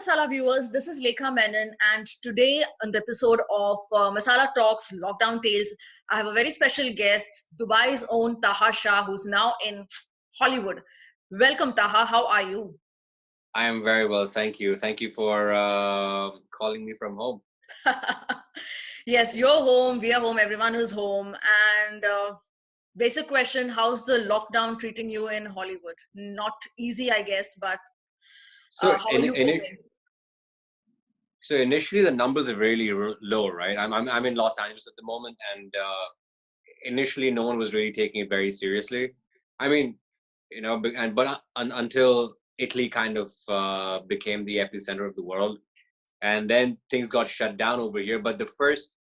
Masala viewers, this is Lekha Menon, and today on the episode of Masala Talks Lockdown Tales, I have a very special guest, Dubai's own Taaha Shah, who's now in Hollywood. Welcome, Taha. How are you? I am very well, thank you. Thank you for calling me from home. Yes, you're home, we are home, everyone is home. And basic question, how's the lockdown treating you in Hollywood? Not easy, I guess, but So, how are you coping? initially the numbers are really low, right? I'm in Los Angeles at the moment, and initially no one was really taking it very seriously. I mean, until Italy kind of became the epicenter of the world, and then things got shut down over here. But the first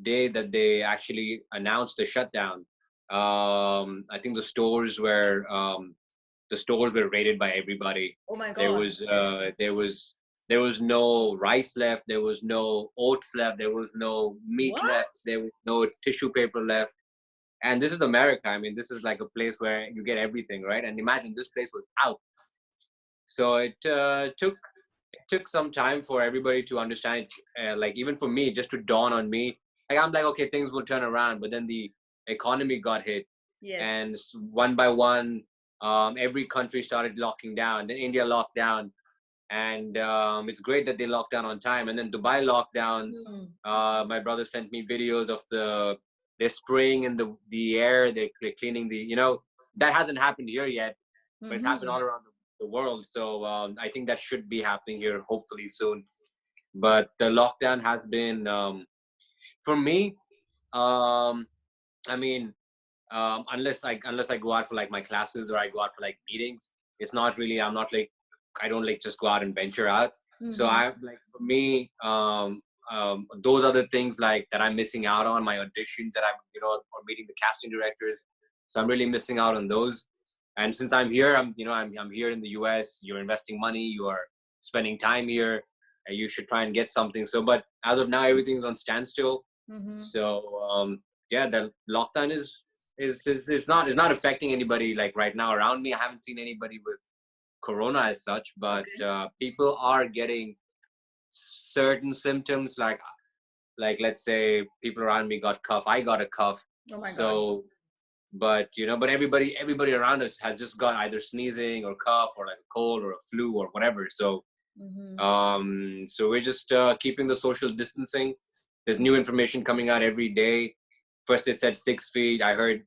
day that they actually announced the shutdown, I think the stores were raided by everybody. Oh my There God. was there was no rice left, there was no oats left, there was no meat What? left, there was no tissue paper left. And this is America. I mean, this is like a place where you get everything, right? And imagine this place was out. So it took some time for everybody to understand it. Like even for me, just to dawn on me. Like I'm like, okay, things will turn around, but then the economy got hit, Yes. and one by one, every country started locking down. Then India locked down, and it's great that they locked down on time. And then Dubai locked down. Hmm. My brother sent me videos of they're spraying in the air. They're cleaning that hasn't happened here yet, but it's happened Mm-hmm. all around the world. So I think that should be happening here hopefully soon. But the lockdown has been for me. Um, I mean, unless I go out for like my classes or I go out for like meetings, it's not really. I'm not like I don't like just go out and venture out. So Mm-hmm. I like for me, those are the things like that I'm missing out on my auditions that I'm or meeting the casting directors. So I'm really missing out on those. And since I'm here, I'm here in the US. You're investing money. You are spending time here. And you should try and get something. So, but as of now, everything's on standstill. Mm-hmm. So yeah, the lockdown is not affecting anybody like right now around me. I haven't seen anybody with corona as such, but Okay. people are getting certain symptoms like let's say people around me got cough, I got a cough. Oh my God. So but everybody around us has just got either sneezing or cough or like a cold or a flu or whatever. So Mm-hmm. so we're just keeping the social distancing. There's new information coming out every day. First they said 6 feet. I heard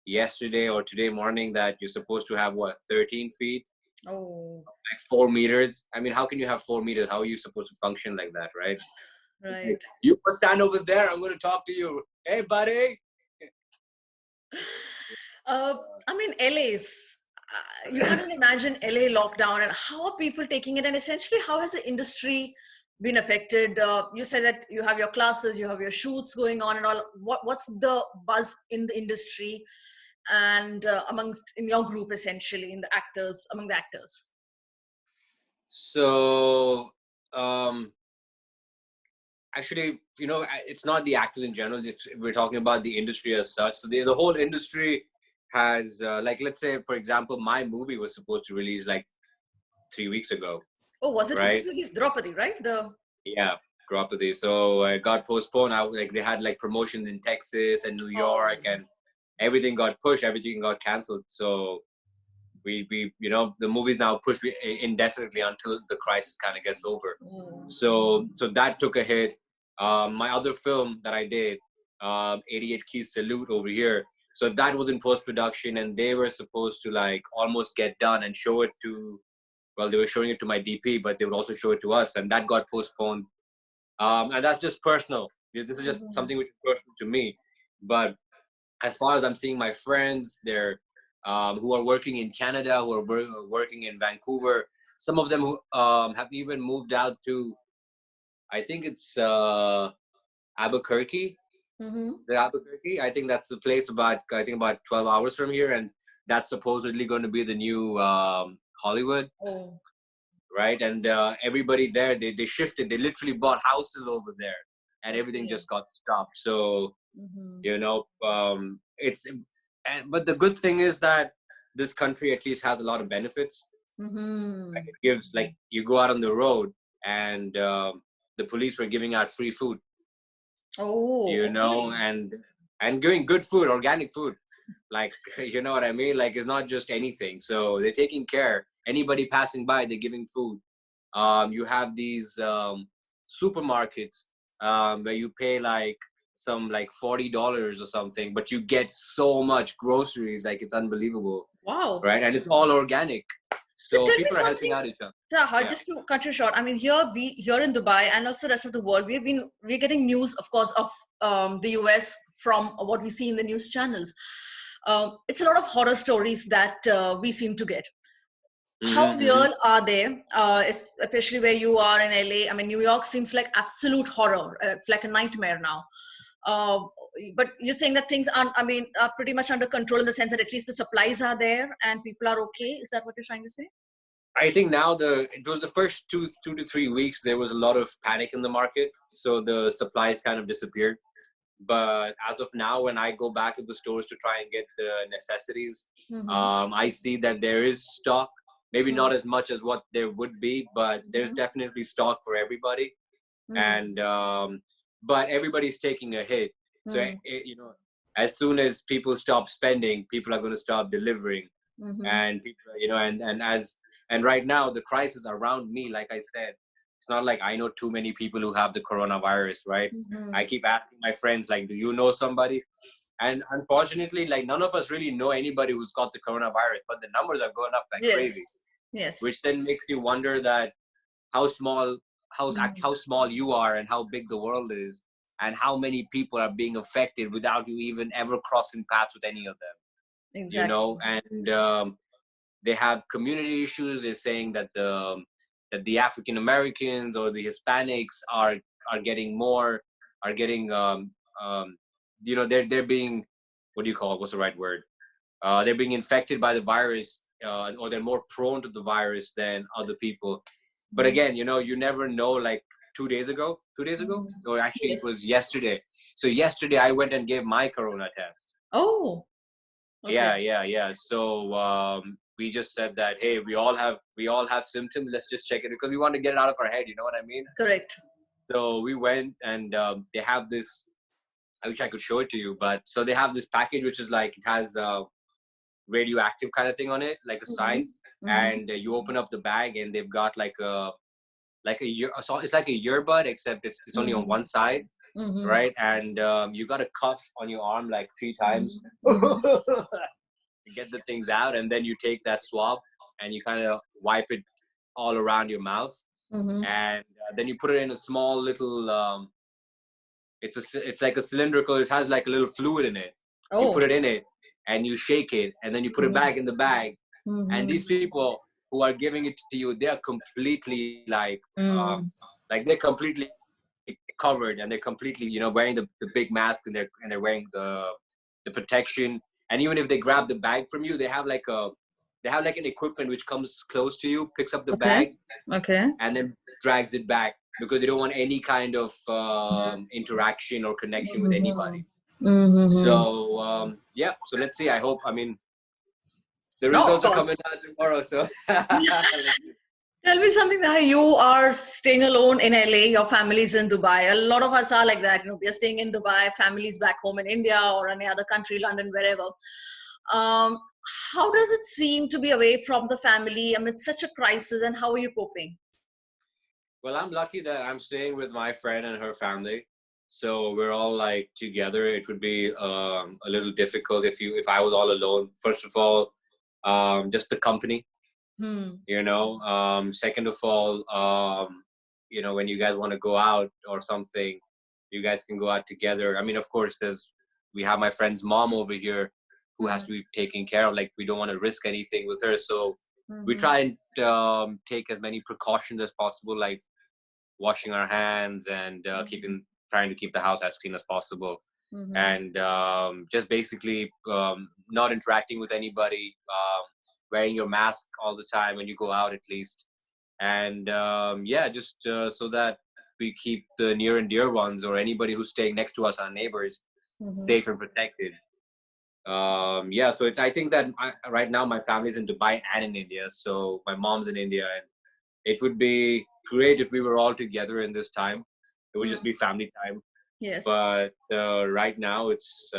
yesterday or today morning that you're supposed to have what, 13 feet, Oh, like 4 meters. I mean, how can you have 4 meters? How are you supposed to function like that, right? Okay. right. You must stand over there. I'm going to talk to you. Hey, buddy. Uh, I mean, LA's. You can't even imagine LA lockdown and how are people taking it, and essentially how has the industry been affected? You said that you have your classes, you have your shoots going on, and all. What's the buzz in the industry and amongst in your group essentially in the actors among the actors? So, um, actually, it's not the actors in general. We're talking about the industry as such. So the whole industry has, like, let's say, for example, my movie was supposed to release like 3 weeks ago, Oh, was it supposed right? to be Draupadi, right? The Yeah, Draupadi. So it got postponed. Like they had like promotions in Texas and New oh. York, and everything got pushed. Everything got canceled. So the movie's now pushed indefinitely until the crisis kind of gets over. Mm. So that took a hit. My other film that I did, 88 Keys Salute over here. So that was in post production, and they were supposed to like almost get done and show it to. Well, they were showing it to my DP, but they would also show it to us, and that got postponed. And that's just personal. This is just Mhm. something which is personal to me. But as far as I'm seeing my friends, they're who are working in Canada, who are working in Vancouver. Some of them who have even moved out to, I think it's Albuquerque. Mhm. The Albuquerque. I think that's the place about 12 hours from here, and that's supposedly going to be the new Hollywood, Oh. right? And everybody there, they shifted. They literally bought houses over there, and everything Okay. just got stopped. So Mhm. it's but the good thing is that this country at least has a lot of benefits. Like Mhm. it gives, like, you go out on the road and the police were giving out free food, Oh, you know, okay. and giving good food, organic food, like you know what I mean, like it's not just anything. So they're taking care, anybody passing by they're giving food. You have these supermarkets where you pay like some like $40 or something, but you get so much groceries, like it's unbelievable, Wow. right? And it's all organic, So so tell me people are helping something, out each other. Taha, Yeah. just to cut you short. I mean, here in Dubai and also rest of the world, we're getting news, of course, of the US from what we see in the news channels. It's a lot of horror stories that we seem to get. How Mm-hmm. real are they, especially where you are in LA? I mean, New York seems like absolute horror. It's like a nightmare now. Uh, but you're saying that things are pretty much under control in the sense that at least the supplies are there and people are okay. Is that what you're trying to say? I think now it was the first 2 to 3 weeks there was a lot of panic in the market, so the supplies kind of disappeared. But as of now, when I go back to the stores to try and get the necessities, Mm-hmm. I see that there is stock. Maybe Mm-hmm. not as much as what there would be, but there's definitely stock for everybody. Mm-hmm. And but everybody's taking a hit. So you know, as soon as people stop spending, people are going to stop delivering, Mm-hmm. and people, you know, and right now the crisis around me, like I said, it's not like I know too many people who have the coronavirus, right? Mm-hmm. I keep asking my friends, like, do you know somebody? And unfortunately, like, none of us really know anybody who's got the coronavirus, but the numbers are going up like crazy, Yes. Yes. which then makes you wonder that how small Mm. how small you are and how big the world is, and how many people are being affected without you even ever crossing paths with any of them, you know. Exactly. And they have community issues. They're saying that the African Americans or the Hispanics are getting more, are getting um, you know, they're being, what do you call it? What's the right word? They're being infected by the virus, or they're more prone to the virus than other people. But Mm. again, you know, you never know. Like 2 days ago, Mm. or actually it was Yes. yesterday. So yesterday I went and gave my corona test. Oh, okay. Yeah. So we just said that, hey, we all have symptoms. Let's just check it because we want to get it out of our head. You know what I mean? Correct. So we went, and they have this. I wish I could show it to you, but so they have this package which is like, it has radioactive kind of thing on it, like a Mm-hmm. sign, Mm-hmm. and you open up the bag, and they've got like a ear. So it's like a earbud, except it's only on Mm-hmm. one side, Mm-hmm. right? And you got a cuff on your arm like 3 times. Mm-hmm. Mm-hmm. You get the things out, and then you take that swab and you kind of wipe it all around your mouth, Mm-hmm. and then you put it in a small little it's like a cylindrical, it has like a little fluid in it. You put Oh. it in it and you shake it, and then you put it Mm-hmm. back in the bag. And Mm-hmm. these people who are giving it to you, they're completely Mm. like they're completely covered, and they're completely, you know, wearing the big masks, and they're wearing the protection. And even if they grab the bag from you, they have like an equipment which comes close to you, picks up the Okay. bag, Okay. and then drags it back, because they don't want any kind of interaction or connection with Mm-hmm. anybody. Mm-hmm. So yeah, so let's see. I hope, I mean, the No, of results are coming course. out tomorrow, so let's see. Tell me something that you are staying alone in LA, your family's in Dubai. A lot of us are like that. You know, we are staying in Dubai, families back home in India or any other country, London, wherever. Um, how does it seem to be away from the family amid such a crisis, and how are you coping? Well, I'm lucky that I'm staying with my friend and her family, so we're all like together. It would be a little difficult if I was all alone. First of all, just the company, Hmm. you know. Second of all, you know, when you guys want to go out or something, you guys can go out together. I mean, of course, we have my friend's mom over here who has Hmm. to be taken care of. Like, we don't want to risk anything with her, so we Hmm. try and take as many precautions as possible, like washing our hands, and Hmm. trying to keep the house as clean as possible, Hmm. and just basically not interacting with anybody, wearing your mask all the time when you go out, at least. And yeah, just so that we keep the near and dear ones, or anybody who's staying next to us, our neighbors, Hmm. safe and protected. Yeah, so I think that right now my family's in Dubai and in India. So my mom's in India, and it would be great if we were all together in this time. It would just Mm. be family time. Yes. But right now, it's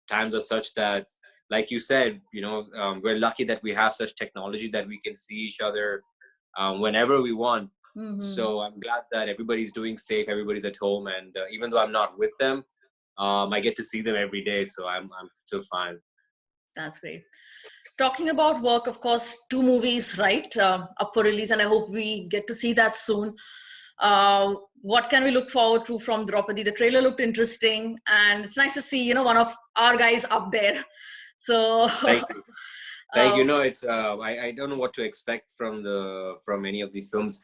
times are such that, like you said, we're lucky that we have such technology that we can see each other whenever we want. Mm-hmm. So I'm glad that everybody's doing safe, everybody's at home, and even though I'm not with them, I get to see them every day, so I'm still fine. That's great. Talking about work, of course, two movies, right, up for release, and I hope we get to see that soon. What can we look forward to from Draupadi? The trailer looked interesting, and it's nice to see, one of our guys up there. So, Thank you. Thank uh, you. No, it's I don't know what to expect from any of these films,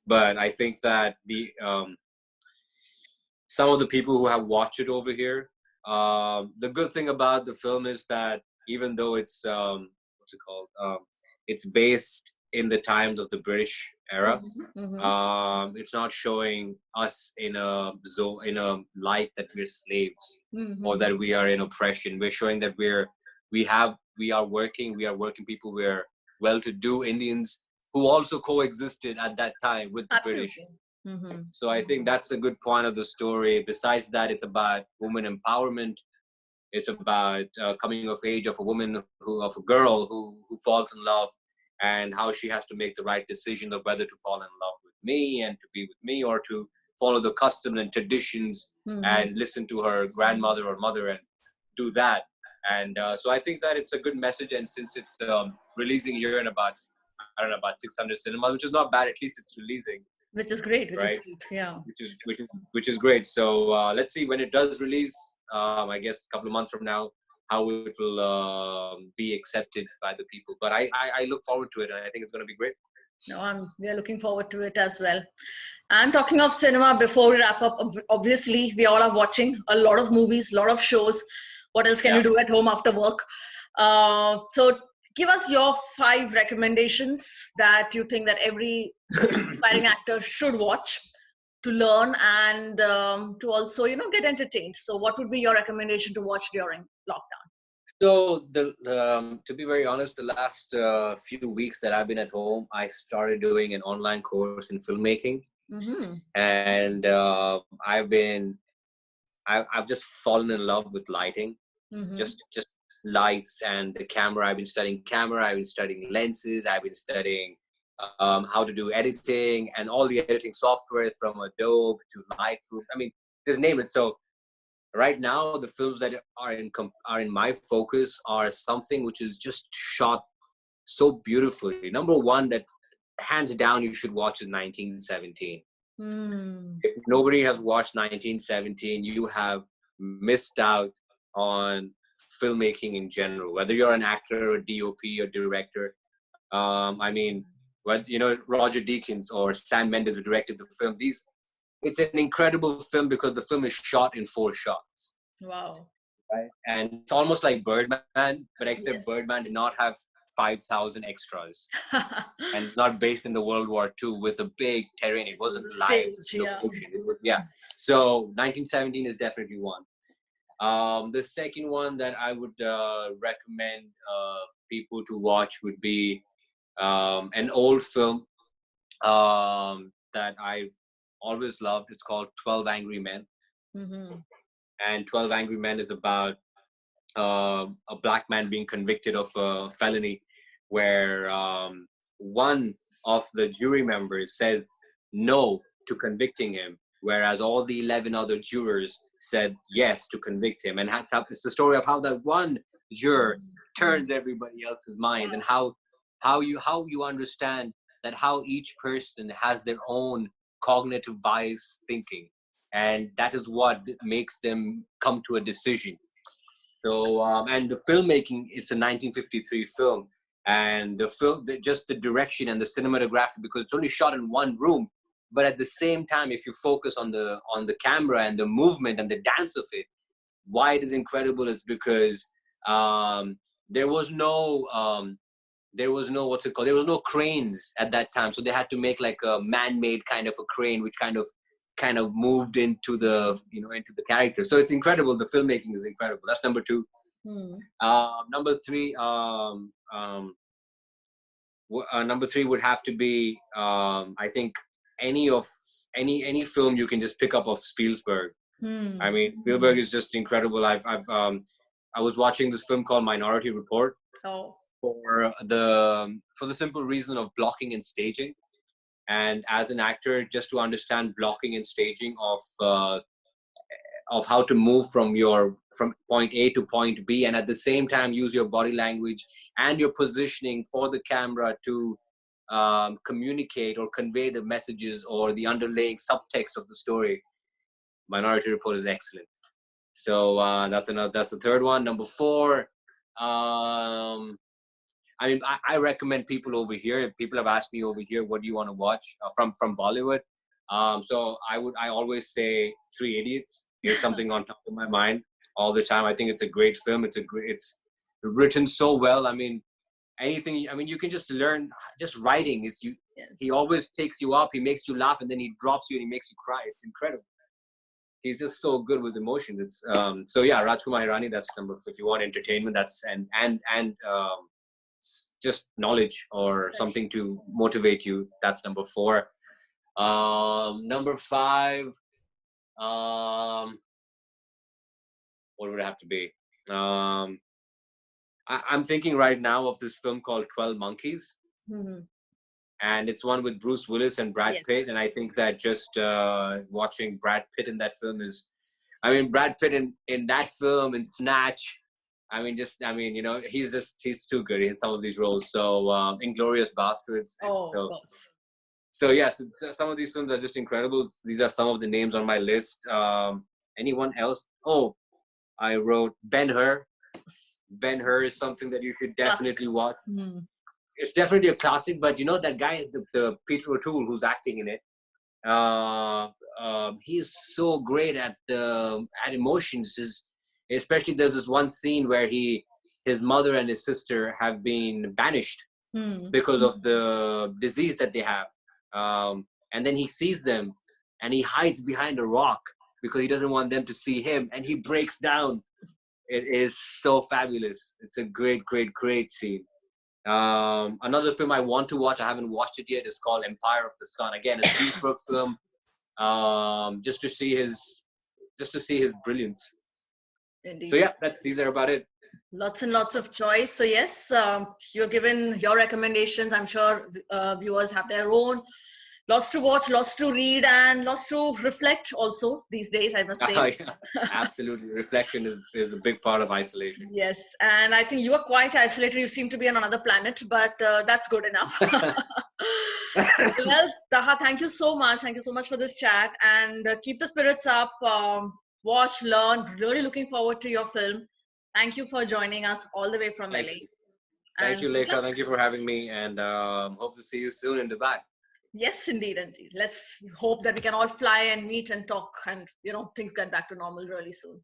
but I think that the some of the people who have watched it over here, the good thing about the film is that even though it's what's it called, it's based in the times of the British era. mhm, mhm. It's not showing us in a light that we're slaves or Mhm. that we are in oppression. We're showing that we are working people. We're well-to-do Indians who also coexisted at that time with the British. Absolutely. Mhm. So I think that's a good point of the story. Besides that, it's about women empowerment. It's about coming of age of a woman of a girl who falls in love, and how she has to make the right decision of whether to fall in love with me and to be with me, or to follow the customs and traditions Mhm. and listen to her grandmother or mother and do that. And so I think that it's a good message. And since it's releasing here in about, I don't know, about 600 cinemas, which is not bad. At least it's releasing, Which is great. Which is right? great. Yeah. Which is great. So let's see when it does release. I guess a couple of months from now, how it will be accepted by the people. But I look forward to it, and I think it's going to be great. No, we are looking forward to it as well. And talking of cinema, before we wrap up, obviously we all are watching a lot of movies, a lot of shows. What else can Yeah. you do at home after work? So give us your 5 recommendations that you think that every aspiring actor should watch to learn and to also, get entertained. So what would be your recommendation to watch during lockdown? So to be very honest, the last few weeks that I've been at home, I started doing an online course in filmmaking, Mm-hmm. and I've just fallen in love with lighting, Mm-hmm. just lights and the camera. I've been studying camera. I've been studying lenses. I've been studying how to do editing and all the editing softwares from Adobe to Lightroom. I mean, just name it. So right now, the films that are in my focus are something which is just shot so beautifully. Number one, that hands down you should watch is 1917. Mm. If nobody has watched 1917, you have missed out on filmmaking in general. Whether you're an actor or DOP or director, I mean, what Roger Deakins or Sam Mendes who directed the film. It's an incredible film because the film is shot in 4 shots, Wow. right? And it's almost like Birdman, but except Yes. Birdman did not have 5,000 extras, and not based in the World War II with a big terrain. It It was wasn't a live stage, yeah. location. Yeah. So 1917 is definitely one. The second one that I would recommend people to watch would be an old film that I've always loved. It's called 12 Angry Men. Mm-hmm. And 12 Angry Men is about a black man being convicted of a felony where one of the jury members said no to convicting him, whereas all the 11 other jurors said yes to convict him. And it's the story of how that one juror Mm-hmm. turned everybody else's minds, and Wow. how you understand that how each person has their own cognitive bias thinking, and that is what makes them come to a decision. So, and the filmmaking, it's a 1953 film, and the film, just the direction and the cinematography, because it's only shot in one room. But at the same time, if you focus on the camera and the movement and the dance of it, why it is incredible is because um, there was no what's it called? There was no cranes at that time, so they had to make like a man-made kind of a crane, which kind of moved into into the character. So it's incredible. The filmmaking is incredible. That's number two. Mm. Number three, number three would have to be, I think, any of any film you can just pick up of Spielberg. I Hmm. mean, Spielberg is just incredible. I was watching this film called Minority Report Oh. for the simple reason of blocking and staging. And as an actor, just to understand blocking and staging of how to move from point A to point B, and at the same time use your body language and your positioning for the camera to communicate or convey the messages or the underlying subtext of the story. Minority Report is excellent. So that's the third one. Number four, I mean, I recommend people over here. If people have asked me over here, what do you want to watch from Bollywood? I always say Three Idiots is something on top of my mind all the time. I think it's a great film. It's written so well. I mean, anything. I mean, you can just learn just writing. He Yes. always takes you up. He makes you laugh, and then he drops you and he makes you cry. It's incredible. He's just so good with emotion. It's so yeah, Rajkumar Hirani. That's number. If you want entertainment, that's and just knowledge or Yes. something to motivate you. That's number four. Number five. Um, what would it have to be? I'm thinking right now of this film called 12 Monkeys, Hmm. and it's one with Bruce Willis and Brad Pitt. Yes. And I think that just watching Brad Pitt in that film is, I mean, Brad Pitt in that film in Snatch. I mean, he's too good in some of these roles. So, Inglorious Bastards. It's Oh, of course. so yes. Some of these films are just incredible. These are some of the names on my list. Anyone else? Oh, I wrote Ben Hur. Ben Hur is something that you should Classic. definitely watch. Hmm. It's definitely a classic, but you know that guy, the Peter O'Toole, who's acting in it. He's so great at emotions. Especially there's this one scene where his mother and his sister have been banished Hmm. because of the disease that they have, and then he sees them, and he hides behind a rock because he doesn't want them to see him, and he breaks down. It is so fabulous. It's a great, great, great scene. Another film I want to watch, I haven't watched it yet, is called Empire of the Sun. Again, a Spielberg film. Just to see his brilliance. So Indeed. yeah, these are about it. Lots and lots of choice. So yes, you're given your recommendations. I'm sure viewers have their own. Lots to watch, lots to read, and lots to reflect also these days, I must say. Yeah, absolutely. Reflection is a big part of isolation. Yes, and I think you are quite isolated. You seem to be on another planet, but that's good enough. Well, Taha, thank you so much. Thank you so much for this chat, and keep the spirits up. Watch, learn. Really looking forward to your film. Thank you for joining us all the way from Thank LA. thank And you, good Lekha. luck. Thank you for having me, and hope to see you soon in Dubai. Yes, indeed, indeed. Let's hope that we can all fly and meet and talk, and things get back to normal really soon.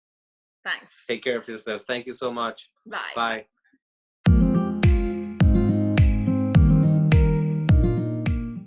Thanks. Take care of yourself. Thank you so much. Bye. Bye. Bye.